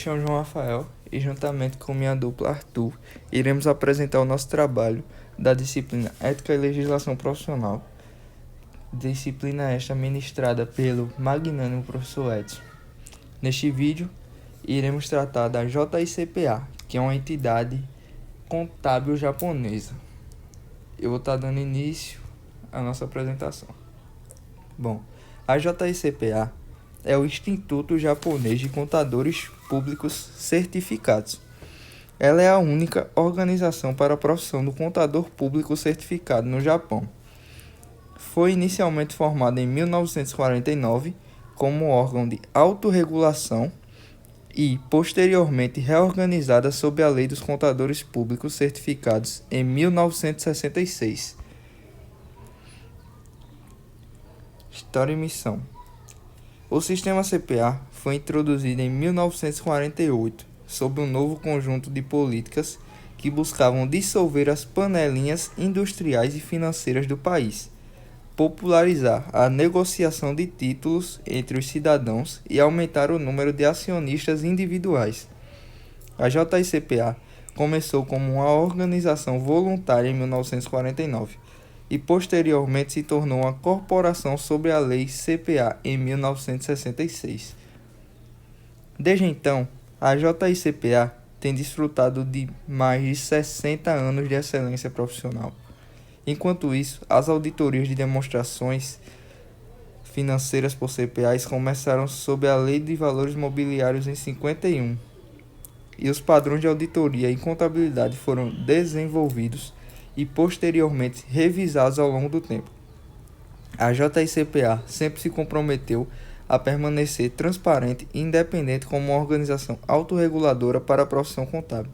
Chamo João Rafael e, juntamente com minha dupla Arthur, iremos apresentar o nosso trabalho da disciplina Ética e Legislação Profissional, disciplina esta ministrada pelo magnânimo professor Edson. Neste vídeo, iremos tratar da JICPA, que é uma entidade contábil japonesa. Eu vou estar dando início à nossa apresentação. Bom, a JICPA é o Instituto Japonês de Contadores Públicos Certificados. Ela é a única organização para a profissão do contador público certificado no Japão. Foi inicialmente formada em 1949 como órgão de autorregulação e, posteriormente, reorganizada sob a Lei dos Contadores Públicos Certificados em 1966. História e missão. O sistema CPA foi introduzido em 1948 sob um novo conjunto de políticas que buscavam dissolver as panelinhas industriais e financeiras do país, popularizar a negociação de títulos entre os cidadãos e aumentar o número de acionistas individuais. A JICPA começou como uma organização voluntária em 1949 e posteriormente se tornou uma corporação sob a Lei CPA em 1966. Desde então, a JICPA tem desfrutado de mais de 60 anos de excelência profissional. Enquanto isso, as auditorias de demonstrações financeiras por CPAs começaram sob a Lei de Valores Mobiliários em 51, e os padrões de auditoria e contabilidade foram desenvolvidos e posteriormente revisados ao longo do tempo. A JICPA sempre se comprometeu a permanecer transparente e independente como uma organização autorreguladora para a profissão contábil.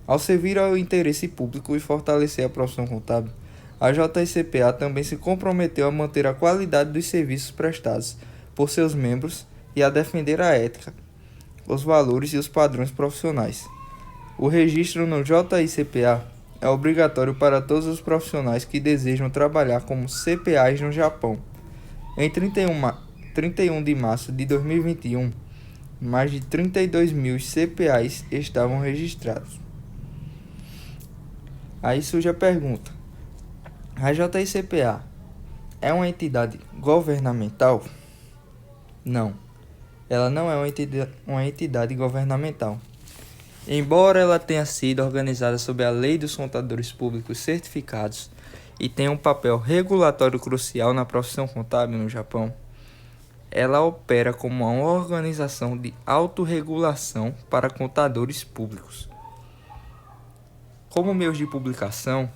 Ao servir ao interesse público e fortalecer a profissão contábil, a JICPA também se comprometeu a manter a qualidade dos serviços prestados por seus membros e a defender a ética, os valores e os padrões profissionais. O registro no JICPA é obrigatório para todos os profissionais que desejam trabalhar como CPAs no Japão. Em 31 de março de 2021, mais de 32 mil CPAs estavam registrados. Aí surge a pergunta: a JICPA é uma entidade governamental? Não, ela não é uma entidade governamental. Embora ela tenha sido organizada sob a Lei dos Contadores Públicos Certificados e tenha um papel regulatório crucial na profissão contábil no Japão, ela opera como uma organização de autorregulação para contadores públicos. Como meios de publicação,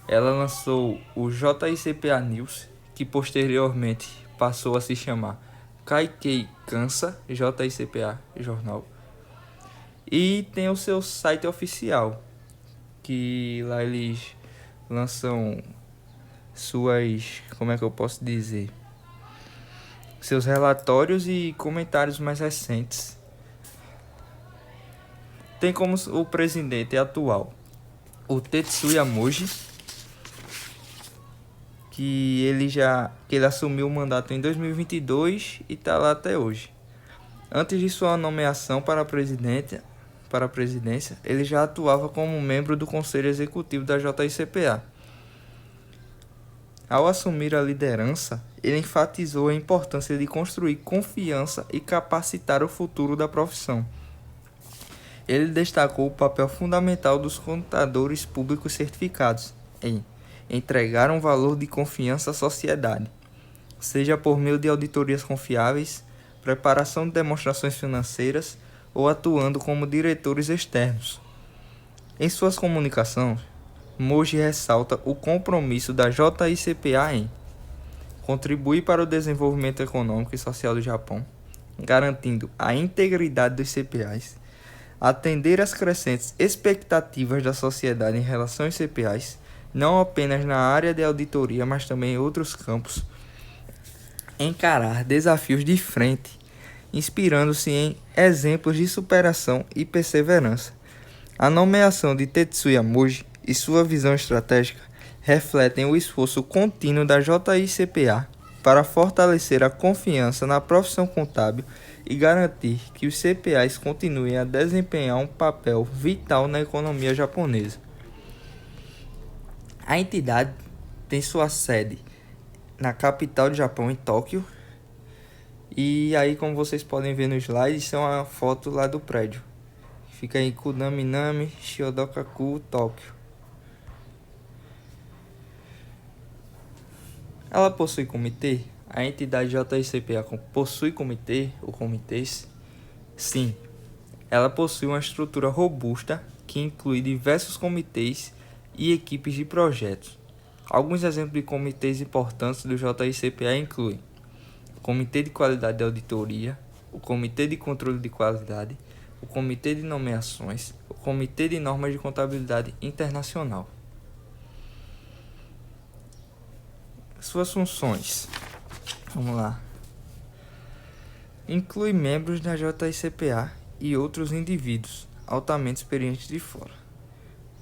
ela lançou o JICPA News, que posteriormente passou a se chamar Kaikei Kansa JICPA Jornal, e tem o seu site oficial, que lá eles lançam seus relatórios e comentários mais recentes. Tem como o presidente atual o Tetsuya Moji, que ele assumiu o mandato em 2022 e está lá até hoje. Antes de sua nomeação para a presidência, ele já atuava como membro do Conselho Executivo da JICPA. Ao assumir a liderança, ele enfatizou a importância de construir confiança e capacitar o futuro da profissão. Ele destacou o papel fundamental dos contadores públicos certificados em entregar um valor de confiança à sociedade, seja por meio de auditorias confiáveis, preparação de demonstrações financeiras ou atuando como diretores externos. Em suas comunicações, Moji ressalta o compromisso da JICPA em contribuir para o desenvolvimento econômico e social do Japão, garantindo a integridade dos CPAs, atender às crescentes expectativas da sociedade em relação aos CPAs, não apenas na área de auditoria, mas também em outros campos, encarar desafios de frente, inspirando-se em exemplos de superação e perseverança. A nomeação de Tetsuya Moji e sua visão estratégica refletem o esforço contínuo da JICPA para fortalecer a confiança na profissão contábil e garantir que os CPAs continuem a desempenhar um papel vital na economia japonesa. A entidade tem sua sede na capital do Japão, em Tóquio. E aí, como vocês podem ver no slide, isso é uma foto lá do prédio. Fica em Kunaminami, Shiodokaku, Tóquio. Ela possui comitê? A entidade JICPA possui comitê ou comitês? Sim, ela possui uma estrutura robusta que inclui diversos comitês e equipes de projetos. Alguns exemplos de comitês importantes do JICPA incluem o Comitê de Qualidade de Auditoria, o Comitê de Controle de Qualidade, o Comitê de Nomeações, o Comitê de Normas de Contabilidade Internacional. Suas funções. Vamos lá. Inclui membros da JICPA e outros indivíduos altamente experientes de fora.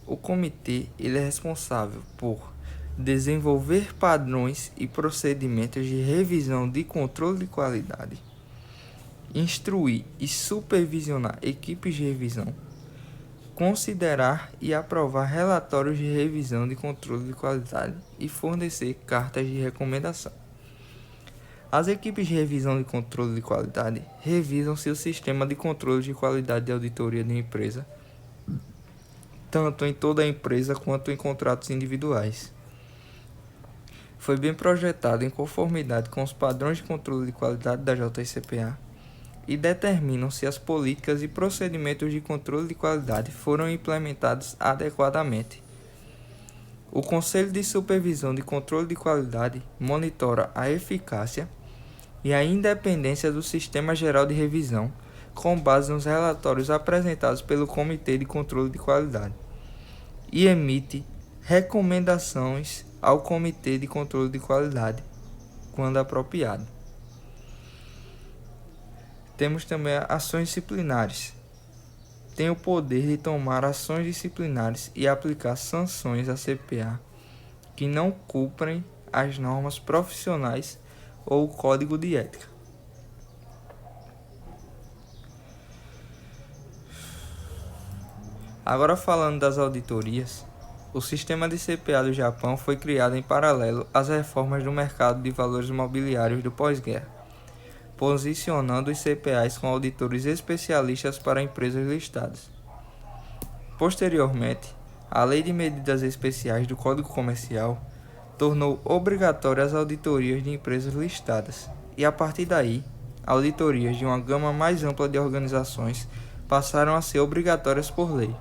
O comitê ele é responsável por desenvolver padrões e procedimentos de revisão de controle de qualidade, instruir e supervisionar equipes de revisão, considerar e aprovar relatórios de revisão de controle de qualidade e fornecer cartas de recomendação. As equipes de revisão de controle de qualidade revisam seu sistema de controle de qualidade de auditoria de uma empresa, tanto em toda a empresa quanto em contratos individuais. Foi bem projetado em conformidade com os padrões de controle de qualidade da JICPA e determinam se as políticas e procedimentos de controle de qualidade foram implementados adequadamente. O Conselho de Supervisão de Controle de Qualidade monitora a eficácia e a independência do Sistema Geral de Revisão, com base nos relatórios apresentados pelo Comitê de Controle de Qualidade, e emite recomendações ao Comitê de Controle de Qualidade, quando apropriado. Temos também ações disciplinares. Tem o poder de tomar ações disciplinares e aplicar sanções à CPA que não cumprem as normas profissionais ou o código de ética. Agora, falando das auditorias, o sistema de CPA do Japão foi criado em paralelo às reformas do mercado de valores imobiliários do pós-guerra, posicionando os CPAs com auditores especialistas para empresas listadas. Posteriormente, a Lei de Medidas Especiais do Código Comercial tornou obrigatórias as auditorias de empresas listadas, e a partir daí, auditorias de uma gama mais ampla de organizações passaram a ser obrigatórias por lei,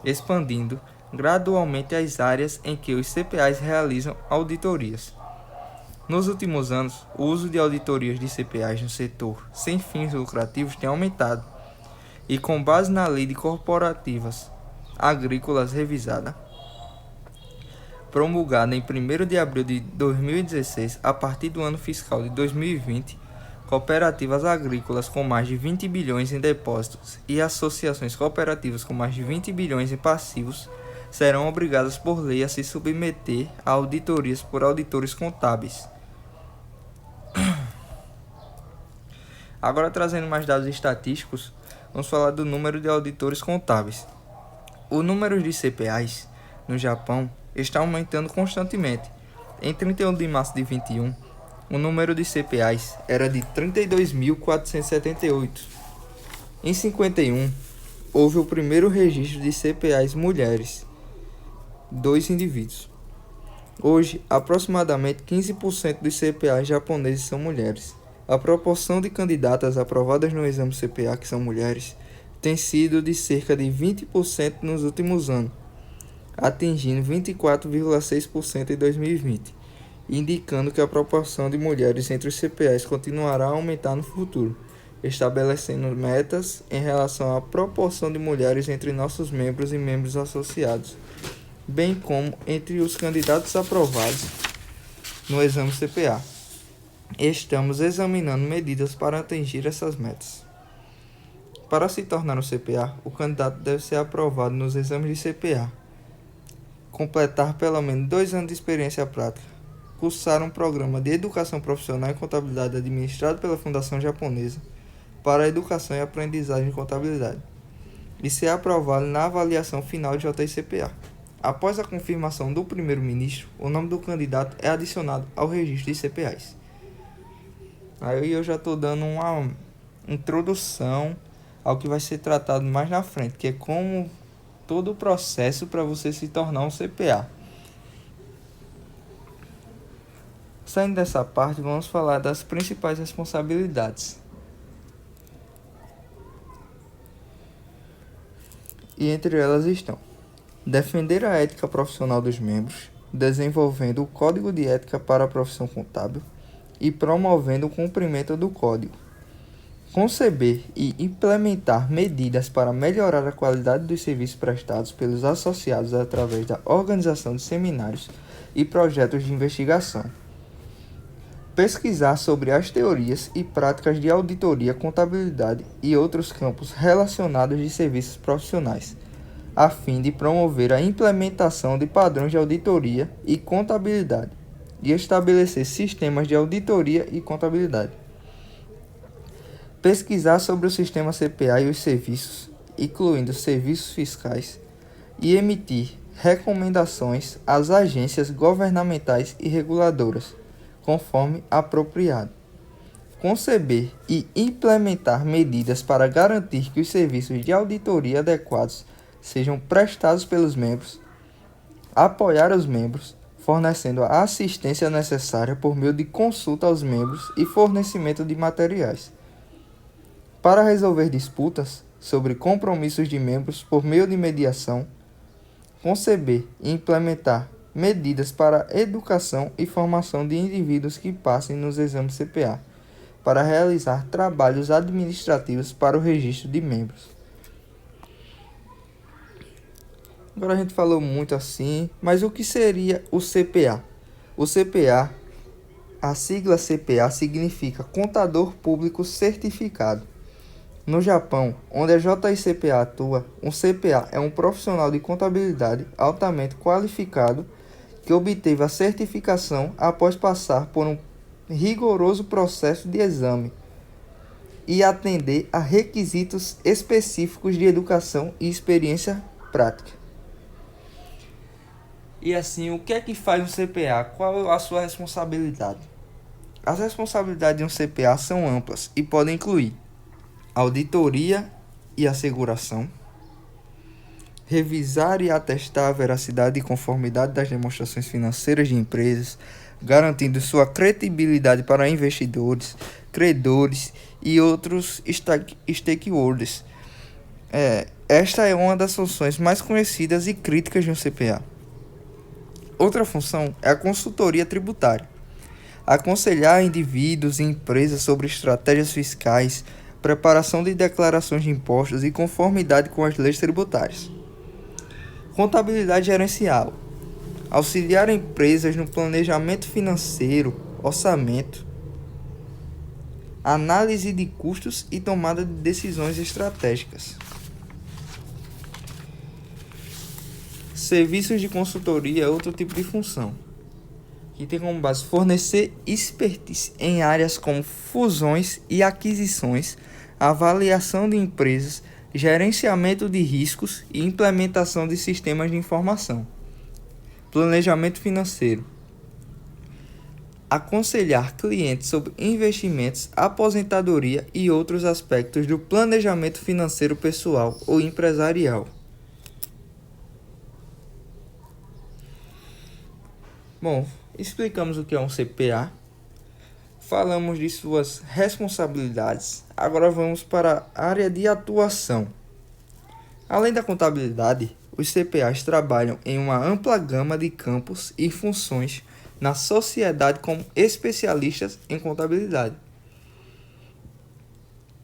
expandindo gradualmente as áreas em que os CPAs realizam auditorias. Nos últimos anos, o uso de auditorias de CPAs no setor sem fins lucrativos tem aumentado, e com base na Lei de Corporativas Agrícolas revisada, promulgada em 1º de abril de 2016, a partir do ano fiscal de 2020, cooperativas agrícolas com mais de 20 bilhões em depósitos e associações cooperativas com mais de 20 bilhões em passivos serão obrigadas por lei a se submeter a auditorias por auditores contábeis. Agora, trazendo mais dados estatísticos, vamos falar do número de auditores contábeis. O número de CPAs no Japão está aumentando constantemente. Em 31 de março de 2021, o número de CPAs era de 32.478. Em 51, houve o primeiro registro de CPAs mulheres, 2 indivíduos. Hoje, aproximadamente 15% dos CPAs japoneses são mulheres. A proporção de candidatas aprovadas no exame CPA que são mulheres tem sido de cerca de 20% nos últimos anos, atingindo 24,6% em 2020, indicando que a proporção de mulheres entre os CPAs continuará a aumentar no futuro, estabelecendo metas em relação à proporção de mulheres entre nossos membros e membros associados, bem como entre os candidatos aprovados no exame CPA. Estamos examinando medidas para atingir essas metas. Para se tornar um CPA, o candidato deve ser aprovado nos exames de CPA, completar pelo menos 2 anos de experiência prática, cursar um programa de educação profissional em contabilidade administrado pela Fundação Japonesa, para a educação e aprendizagem em contabilidade e ser aprovado na avaliação final de JICPA. Após a confirmação do primeiro-ministro, o nome do candidato é adicionado ao registro de CPAs. Aí eu já estou dando uma introdução ao que vai ser tratado mais na frente, que é como todo o processo para você se tornar um CPA. Saindo dessa parte, vamos falar das principais responsabilidades. E entre elas estão: defender a ética profissional dos membros, desenvolvendo o código de ética para a profissão contábil e promovendo o cumprimento do código. Conceber e implementar medidas para melhorar a qualidade dos serviços prestados pelos associados através da organização de seminários e projetos de investigação. Pesquisar sobre as teorias e práticas de auditoria, contabilidade e outros campos relacionados de serviços profissionais, a fim de promover a implementação de padrões de auditoria e contabilidade e estabelecer sistemas de auditoria e contabilidade. Pesquisar sobre o sistema CPA e os serviços, incluindo serviços fiscais, e emitir recomendações às agências governamentais e reguladoras, conforme apropriado. Conceber e implementar medidas para garantir que os serviços de auditoria adequados sejam prestados pelos membros. Apoiar os membros, fornecendo a assistência necessária por meio de consulta aos membros e fornecimento de materiais. Para resolver disputas sobre compromissos de membros por meio de mediação. Conceber e implementar medidas para educação e formação de indivíduos que passem nos exames CPA, para realizar trabalhos administrativos para o registro de membros. Agora a gente falou muito assim, mas o que seria o CPA? O CPA, a sigla CPA significa Contador Público Certificado. No Japão, onde a JICPA atua, um CPA é um profissional de contabilidade altamente qualificado que obteve a certificação após passar por um rigoroso processo de exame e atender a requisitos específicos de educação e experiência prática. E assim, o que é que faz um CPA? Qual a sua responsabilidade? As responsabilidades de um CPA são amplas e podem incluir auditoria e asseguração, revisar e atestar a veracidade e conformidade das demonstrações financeiras de empresas, garantindo sua credibilidade para investidores, credores e outros stakeholders. Esta é uma das funções mais conhecidas e críticas de um CPA. Outra função é a consultoria tributária. Aconselhar indivíduos e empresas sobre estratégias fiscais, preparação de declarações de impostos e conformidade com as leis tributárias. Contabilidade gerencial. Auxiliar empresas no planejamento financeiro, orçamento, análise de custos e tomada de decisões estratégicas. Serviços de consultoria é outro tipo de função, que tem como base fornecer expertise em áreas como fusões e aquisições, avaliação de empresas, gerenciamento de riscos e implementação de sistemas de informação. Planejamento financeiro. Aconselhar clientes sobre investimentos, aposentadoria e outros aspectos do planejamento financeiro pessoal ou empresarial. Bom, explicamos o que é um CPA, falamos de suas responsabilidades, agora vamos para a área de atuação. Além da contabilidade, os CPAs trabalham em uma ampla gama de campos e funções na sociedade como especialistas em contabilidade.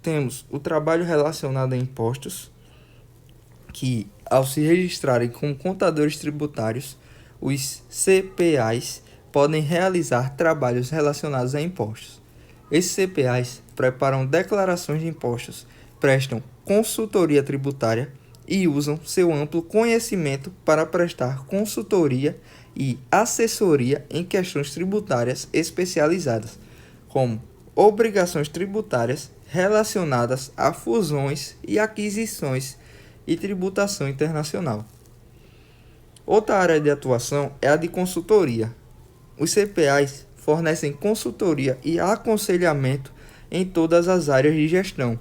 Temos o trabalho relacionado a impostos, que, ao se registrarem como contadores tributários, os CPAs podem realizar trabalhos relacionados a impostos. Esses CPAs preparam declarações de impostos, prestam consultoria tributária e usam seu amplo conhecimento para prestar consultoria e assessoria em questões tributárias especializadas, como obrigações tributárias, relacionadas a fusões e aquisições e tributação internacional. Outra área de atuação é a de consultoria. Os CPAs fornecem consultoria e aconselhamento em todas as áreas de gestão,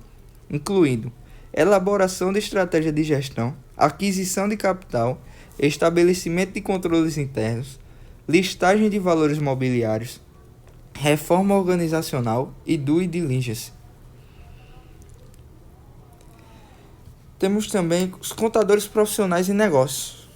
incluindo elaboração de estratégia de gestão, aquisição de capital, estabelecimento de controles internos, listagem de valores mobiliários, reforma organizacional e due diligence. Temos também os contadores profissionais em negócios.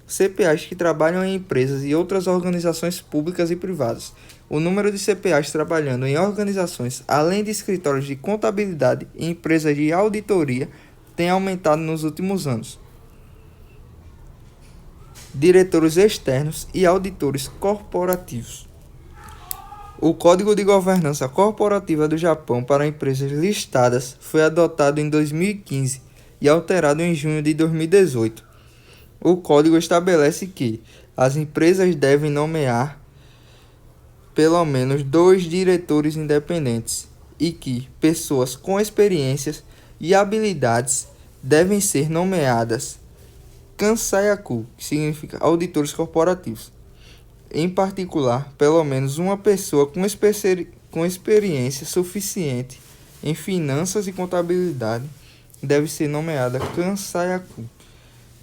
CPAs que trabalham em empresas e outras organizações públicas e privadas. O número de CPAs trabalhando em organizações, além de escritórios de contabilidade e empresas de auditoria, tem aumentado nos últimos anos. Diretores externos e auditores corporativos. O Código de Governança Corporativa do Japão para empresas listadas foi adotado em 2015 e alterado em junho de 2018. O código estabelece que as empresas devem nomear pelo menos 2 diretores independentes e que pessoas com experiências e habilidades devem ser nomeadas Kansayaku, que significa auditores corporativos. Em particular, pelo menos uma pessoa com experiência suficiente em finanças e contabilidade deve ser nomeada Kansayaku.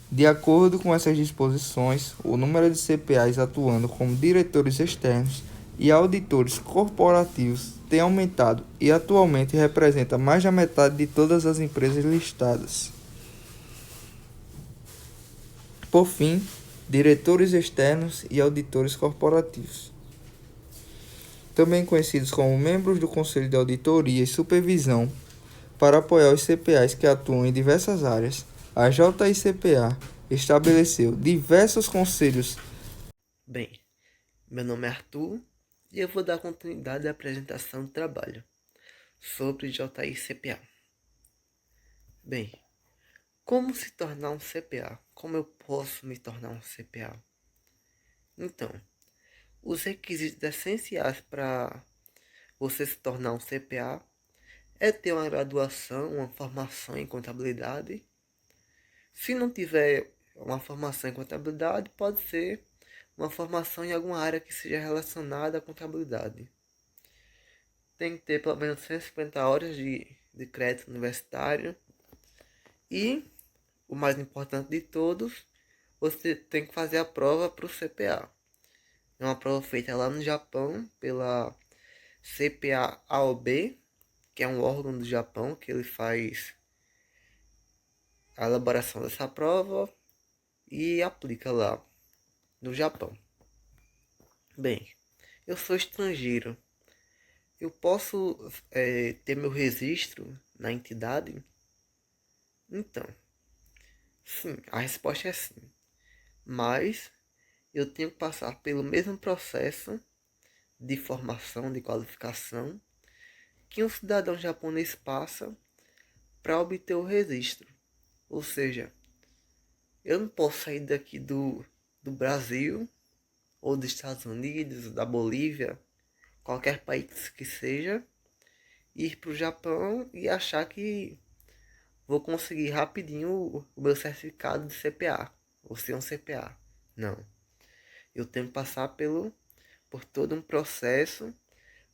De acordo com essas disposições, o número de CPAs atuando como diretores externos e auditores corporativos tem aumentado e atualmente representa mais da metade de todas as empresas listadas. Por fim, diretores externos e auditores corporativos. Também conhecidos como membros do Conselho de Auditoria e Supervisão, para apoiar os CPAs que atuam em diversas áreas, a JICPA estabeleceu diversos conselhos. Bem, meu nome é Arthur e eu vou dar continuidade à apresentação do trabalho sobre JICPA. Bem, como se tornar um CPA? Como eu posso me tornar um CPA? Então, os requisitos essenciais para você se tornar um CPA é ter uma graduação, uma formação em contabilidade. Se não tiver uma formação em contabilidade, pode ser uma formação em alguma área que seja relacionada à contabilidade. Tem que ter pelo menos 150 horas de crédito universitário. E, o mais importante de todos, você tem que fazer a prova para o CPA. É uma prova feita lá no Japão pela CPA-AOB, que é um órgão do Japão que ele faz a elaboração dessa prova e aplica lá no Japão. Bem, eu sou estrangeiro. Eu posso ter meu registro na entidade? Então, sim, a resposta é sim. Mas eu tenho que passar pelo mesmo processo de formação, de qualificação, que um cidadão japonês passa para obter o registro. Ou seja, eu não posso sair daqui do Brasil, ou dos Estados Unidos, da Bolívia, qualquer país que seja, ir para o Japão e achar que vou conseguir rapidinho o meu certificado de CPA, ou ser um CPA. Não. Eu tenho que passar por todo um processo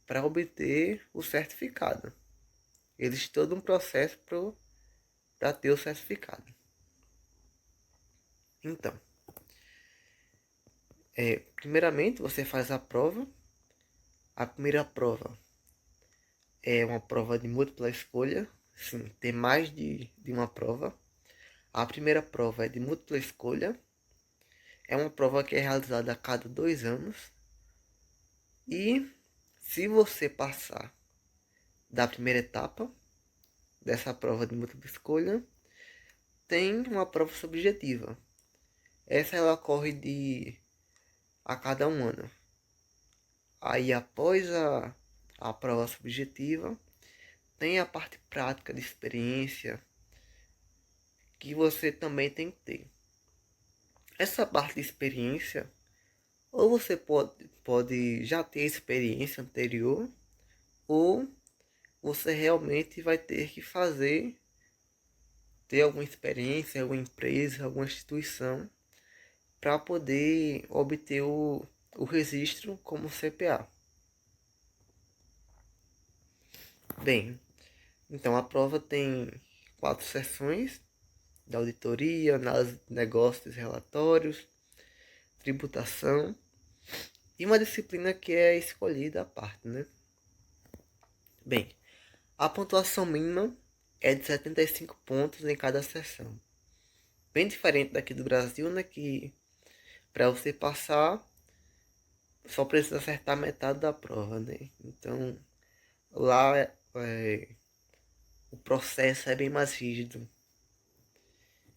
para obter o certificado. Existe todo um processo para ter o certificado. Então, primeiramente você faz a prova. A primeira prova é uma prova de múltipla escolha. Sim, tem mais de uma prova. A primeira prova é de múltipla escolha. É uma prova que é realizada a cada 2 anos. E se você passar da primeira etapa dessa prova de múltipla escolha, tem uma prova subjetiva. Essa ela ocorre a cada 1 ano. Aí após a prova subjetiva, tem a parte prática de experiência que você também tem que ter. Essa parte de experiência, ou você pode já ter experiência anterior, ou você realmente vai ter que ter alguma experiência, alguma empresa, alguma instituição para poder obter o registro como CPA. Bem, então a prova tem 4 sessões de auditoria, análise de negócios, relatórios, tributação e uma disciplina que é escolhida à parte, né? Bem, a pontuação mínima é de 75 pontos em cada sessão. Bem diferente daqui do Brasil, né? Que para você passar só precisa acertar metade da prova, né? Então lá o processo é bem mais rígido.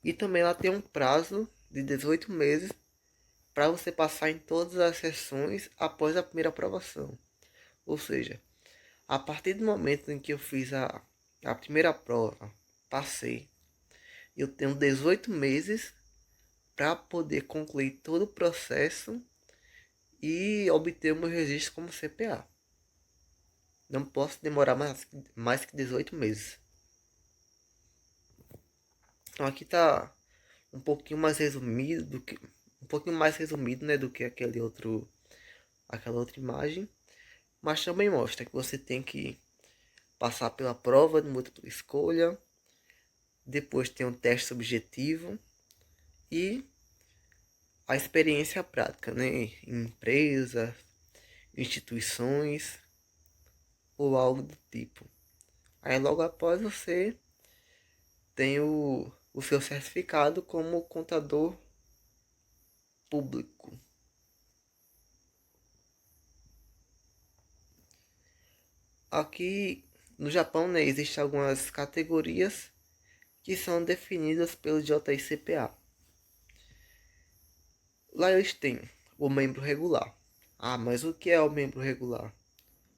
E também lá tem um prazo de 18 meses para você passar em todas as sessões após a primeira aprovação. Ou seja, a partir do momento em que eu fiz a primeira prova, passei, eu tenho 18 meses para poder concluir todo o processo e obter o meu registro como CPA. Não posso demorar mais que 18 meses. Então aqui está um pouquinho mais resumido né, do que aquela outra imagem, mas também mostra que você tem que passar pela prova de múltipla escolha, depois tem um teste objetivo e a experiência prática, né, em empresas, instituições ou algo do tipo. Aí logo após você tem o seu certificado como contador público. Aqui no Japão, né, existem algumas categorias que são definidas pelo JICPA. Lá eles têm o membro regular. Ah, mas o que é o membro regular?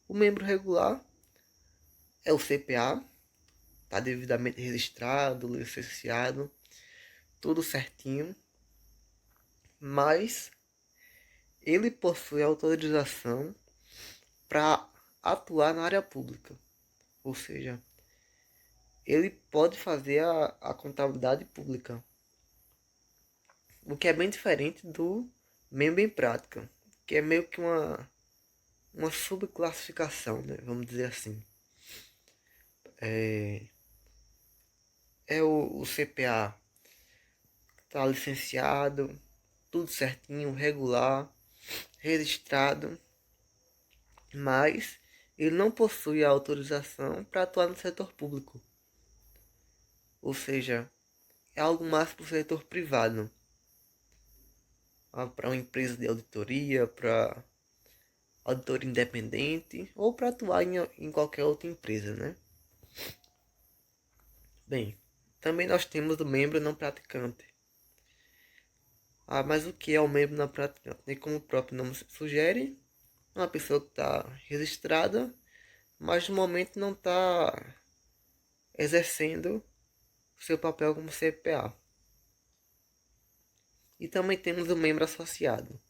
O membro regular é o CPA, está devidamente registrado, licenciado, tudo certinho, mas ele possui autorização para atuar na área pública. Ou seja, ele pode fazer a contabilidade pública, o que é bem diferente do membro em prática, que é meio que uma subclassificação, né? Vamos dizer assim. É o CPA, está licenciado, tudo certinho, regular, registrado, mas ele não possui a autorização para atuar no setor público. Ou seja, é algo mais para o setor privado, para uma empresa de auditoria, para auditor independente ou para atuar em qualquer outra empresa, né? Bem, também nós temos o membro não praticante. Ah, mas o que é o membro não praticante? E como o próprio nome sugere, é uma pessoa que está registrada, mas no momento não está exercendo seu papel como CPA. E também temos o membro associado,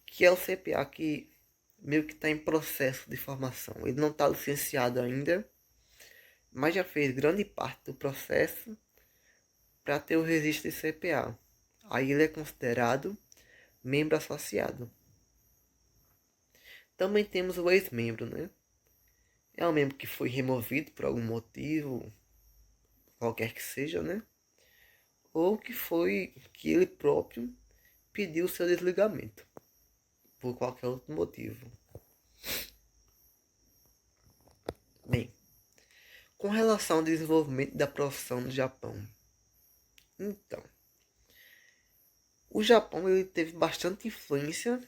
que é o CPA que meio que está em processo de formação. Ele não está licenciado ainda, mas já fez grande parte do processo para ter o registro de CPA. Aí ele é considerado membro associado. Também temos o ex-membro, né? É um membro que foi removido por algum motivo, qualquer que seja, né? Ou que ele próprio pediu seu desligamento por qualquer outro motivo. Bem, com relação ao desenvolvimento da profissão no Japão. Então, o Japão ele teve bastante influência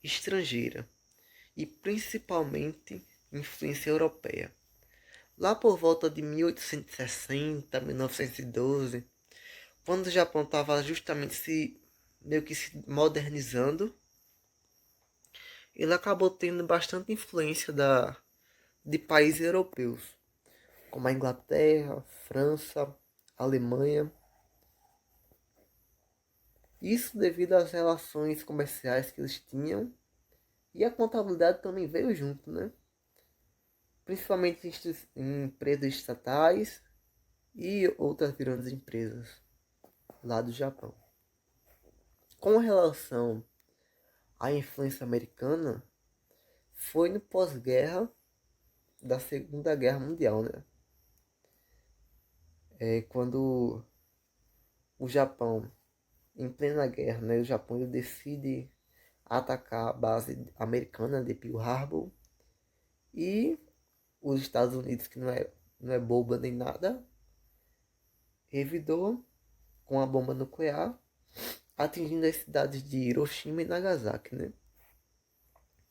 estrangeira e principalmente influência europeia. Lá por volta de 1860, 1912, quando o Japão estava justamente meio que se modernizando, ele acabou tendo bastante influência de países europeus, como a Inglaterra, França, Alemanha. Isso devido às relações comerciais que eles tinham e a contabilidade também veio junto, né? principalmente em empresas estatais e outras grandes empresas lá do Japão. Com relação à influência americana, foi no pós-guerra da Segunda Guerra Mundial, né? Quando o Japão, em plena guerra, né? O Japão ele decide atacar a base americana de Pearl Harbor e os Estados Unidos, que não é boba nem nada, revidou com a bomba nuclear, atingindo as cidades de Hiroshima e Nagasaki, né?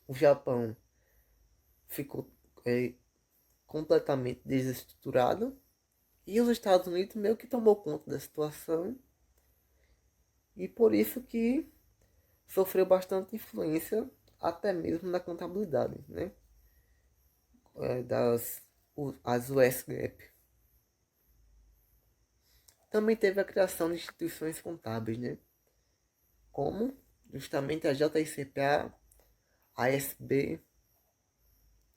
O Japão ficou completamente desestruturado e os Estados Unidos meio que tomou conta da situação e por isso que sofreu bastante influência até mesmo na contabilidade, né? As US GAAP. Também teve a criação de instituições contábeis, né? Como justamente a JCPA, a ASB,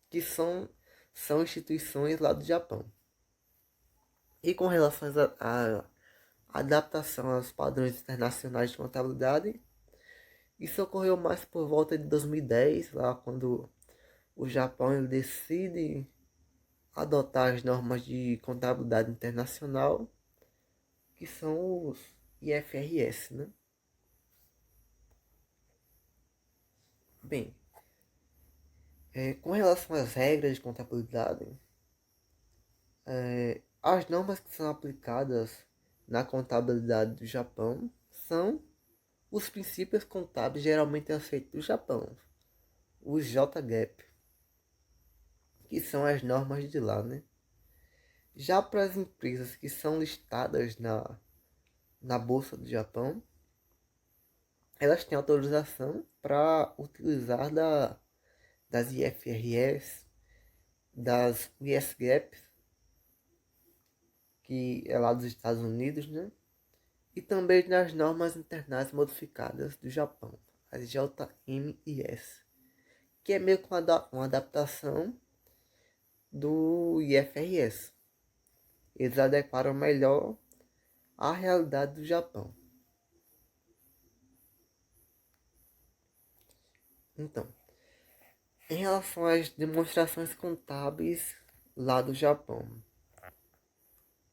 que são instituições lá do Japão. E com relação à adaptação aos padrões internacionais de contabilidade, isso ocorreu mais por volta de 2010, lá quando o Japão ele decide adotar as normas de contabilidade internacional, que são os IFRS, né? Bem, com relação às regras de contabilidade, as normas que são aplicadas na contabilidade do Japão são os princípios contábeis geralmente aceitos do Japão, os JGAAP, que são as normas de lá, né? Já para as empresas que são listadas na Bolsa do Japão, elas têm autorização para utilizar das IFRS, das USGAAP, que é lá dos Estados Unidos, né? E também nas normas internais modificadas do Japão, as JMIS, que é meio que uma adaptação do IFRS. Eles adequaram melhor à realidade do Japão. Então, em relação às demonstrações contábeis lá do Japão,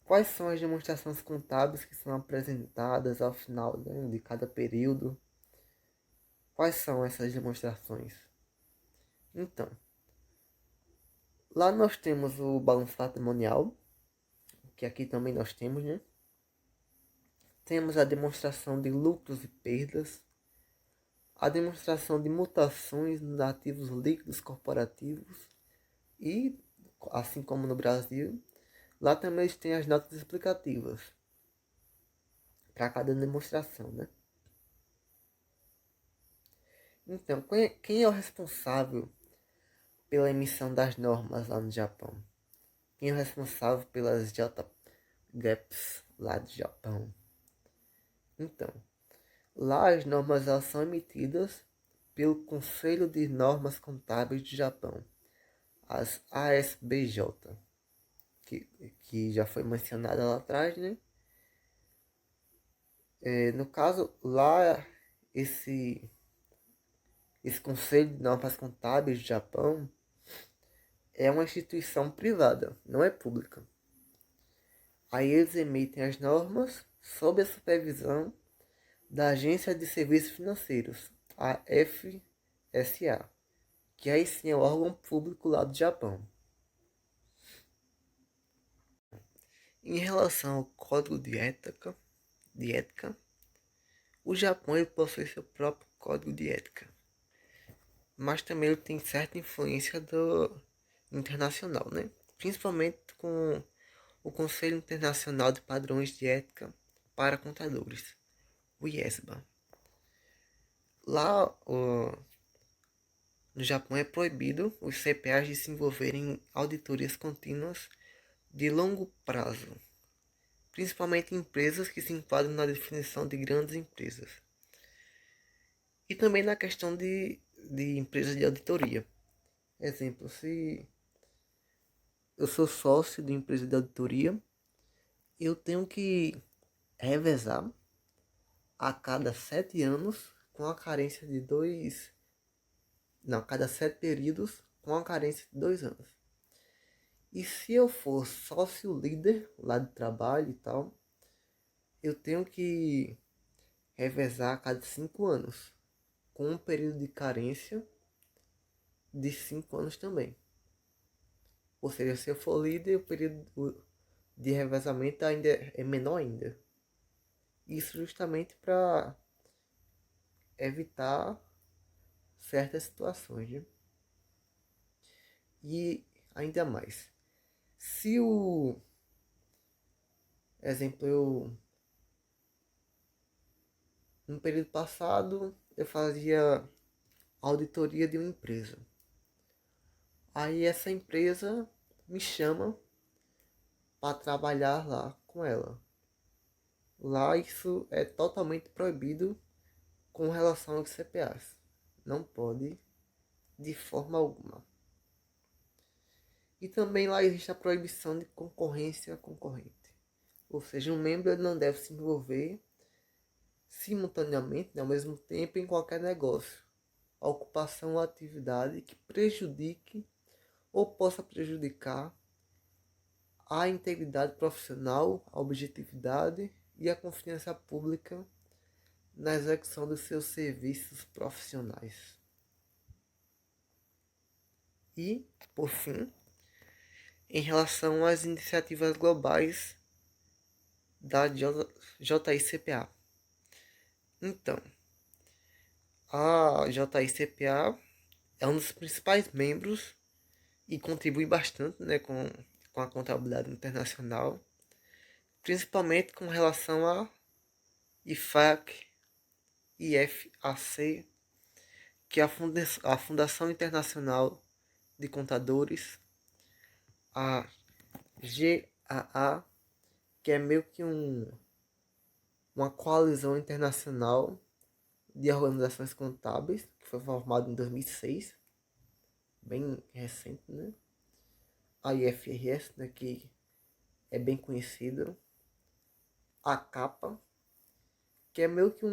quais são as demonstrações contábeis que são apresentadas ao final, né, de cada período? Quais são essas demonstrações? Então, lá nós temos o balanço patrimonial, que aqui também nós temos, né? Temos a demonstração de lucros e perdas, a demonstração de mutações nos ativos líquidos corporativos e, assim como no Brasil, lá também tem as notas explicativas para cada demonstração, né? Então, quem é o responsável pela emissão das normas lá no Japão? Quem é o responsável pelas JGAAPs lá do Japão? Então, lá as normas elas são emitidas pelo Conselho de Normas Contábeis do Japão, as ASBJ, que já foi mencionada lá atrás, né? No caso, lá esse Conselho de Normas Contábeis do Japão é uma instituição privada, não é pública. Aí eles emitem as normas sob a supervisão da Agência de Serviços Financeiros, a FSA, que aí sim é o órgão público lá do Japão. Em relação ao código de ética, o Japão ele possui seu próprio código de ética, mas também ele tem certa influência do internacional, né? Principalmente com o Conselho Internacional de Padrões de Ética para Contadores, o IESBA. Lá no Japão é proibido os CPAs de se envolverem em auditorias contínuas de longo prazo, principalmente em empresas que se enquadram na definição de grandes empresas. E também na questão de empresas de auditoria. Exemplo, se eu sou sócio de empresa de auditoria. Eu tenho que revezar a cada 7 anos com a carência de dois. Não, a cada 7 períodos com a carência de 2 anos. E se eu for sócio líder lá de trabalho e tal, eu tenho que revezar a cada 5 anos, com um período de carência de 5 anos também. Ou seja, se eu for líder, o período de revezamento ainda é menor ainda. Isso justamente para evitar certas situações, né? E ainda mais, se o exemplo eu no período passado eu fazia auditoria de uma empresa. Aí essa empresa me chama para trabalhar lá com ela. Lá isso é totalmente proibido com relação aos CPAs. Não pode de forma alguma. E também lá existe a proibição de concorrência concorrente. Ou seja, um membro não deve se envolver simultaneamente, ao mesmo tempo, em qualquer negócio, ocupação ou atividade que prejudique ou possa prejudicar a integridade profissional, a objetividade e a confiança pública na execução dos seus serviços profissionais. E, por fim, em relação às iniciativas globais da JICPA. Então, a JICPA é um dos principais membros e contribui bastante, né, com a contabilidade internacional, principalmente com relação a IFAC, IFAC, que é a Fundação Internacional de Contadores, a GAA, que é meio que uma coalizão internacional de organizações contábeis, que foi formada em 2006, bem recente, né? A IFRS, né, que é bem conhecido. A CAPA, que é meio que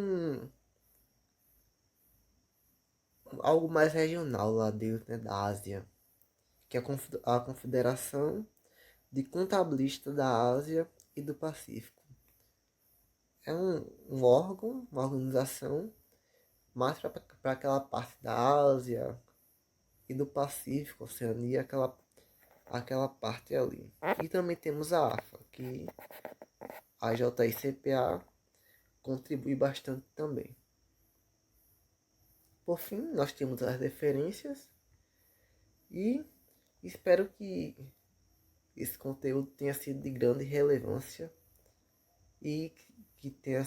algo mais regional lá dentro, né, da Ásia, que é a Confederação de Contabilistas da Ásia e do Pacífico. É um órgão, uma organização mais para aquela parte da Ásia e do Pacífico, Oceania, aquela parte ali. E também temos a AFA, que a JICPA contribui bastante também. Por fim, nós temos as referências e espero que esse conteúdo tenha sido de grande relevância e que tenha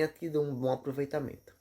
tido um bom aproveitamento.